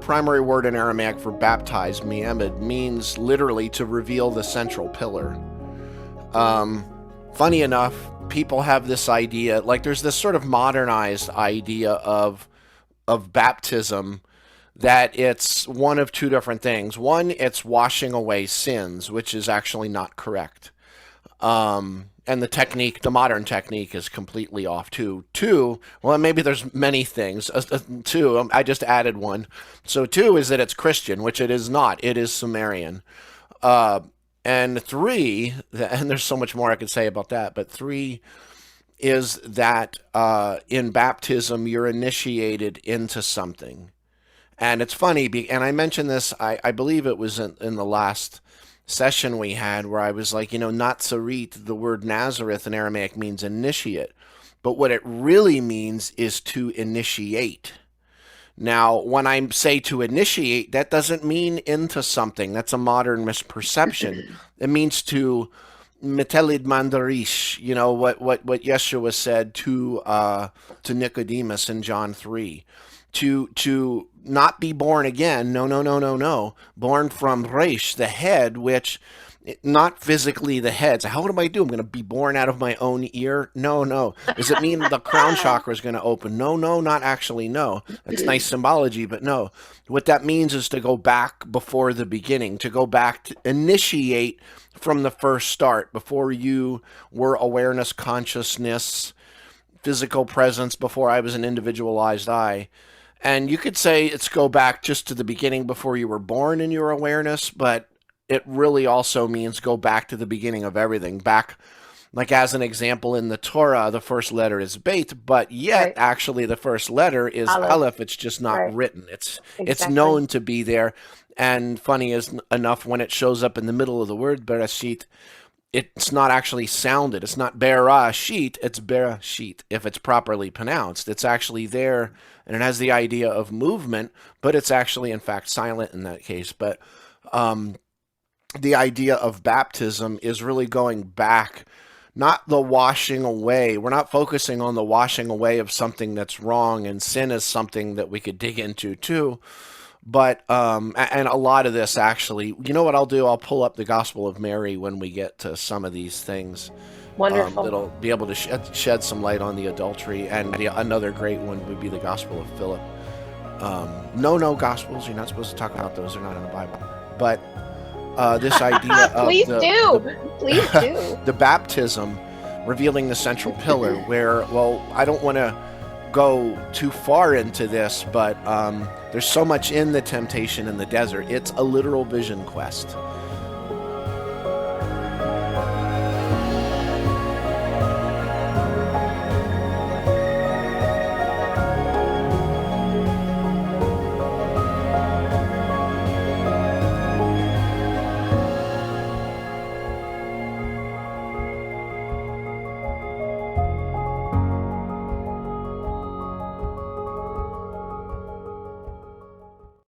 primary word in Aramaic for baptize, mi'emed, means literally to reveal the central pillar. Funny enough, people have this idea, like there's this sort of modernized idea of baptism, that it's one of two different things. One, it's washing away sins, which is actually not correct. And the modern technique is completely off too. Two, well, maybe there's many things. Two, I just added one. So two is that it's Christian, which it is not. It is Sumerian. And three, and there's so much more I could say about that, but three is that in baptism, you're initiated into something. And it's funny, and I mentioned this, I believe it was in the last session we had, where I was like, Nazareth, the word Nazareth in Aramaic means initiate. But what it really means is to initiate. Now, when I say to initiate, that doesn't mean into something. That's a modern misperception. It means to metelid mandarish, what Yeshua said to Nicodemus in John 3. To not be born again, no. Born from Reish, the head, which, not physically the head. So how do I do? I'm going to be born out of my own ear? No. Does it mean the crown chakra is going to open? No, not actually, no. That's nice symbology, but no. What that means is to go back before the beginning, to go back to initiate from the first start, before you were awareness, consciousness, physical presence, before I was an individualized I. And you could say it's go back just to the beginning before you were born in your awareness, but it really also means go back to the beginning of everything. Back, like as an example, in the Torah, the first letter is Beit, but yet actually the first letter is Aleph. It's just not written. It's known to be there. And funny enough, when it shows up in the middle of the word Bereshit, it's not actually sounded. It's not Berashit, it's Bereshit, if it's properly pronounced. It's actually there, and it has the idea of movement, but it's actually, in fact, silent in that case. But the idea of baptism is really going back, not the washing away. We're not focusing on the washing away of something that's wrong, and sin is something that we could dig into too. But, and a lot of this actually, you know what I'll do? I'll pull up the Gospel of Mary when we get to some of these things. Wonderful. That'll be able to shed some light on the adultery. And another great one would be the Gospel of Philip. No Gospels. You're not supposed to talk about those. They're not in the Bible. But this idea of Please do. The baptism revealing the central pillar, where, well, I don't want to go too far into this, but there's so much in the temptation in the desert. It's a literal vision quest.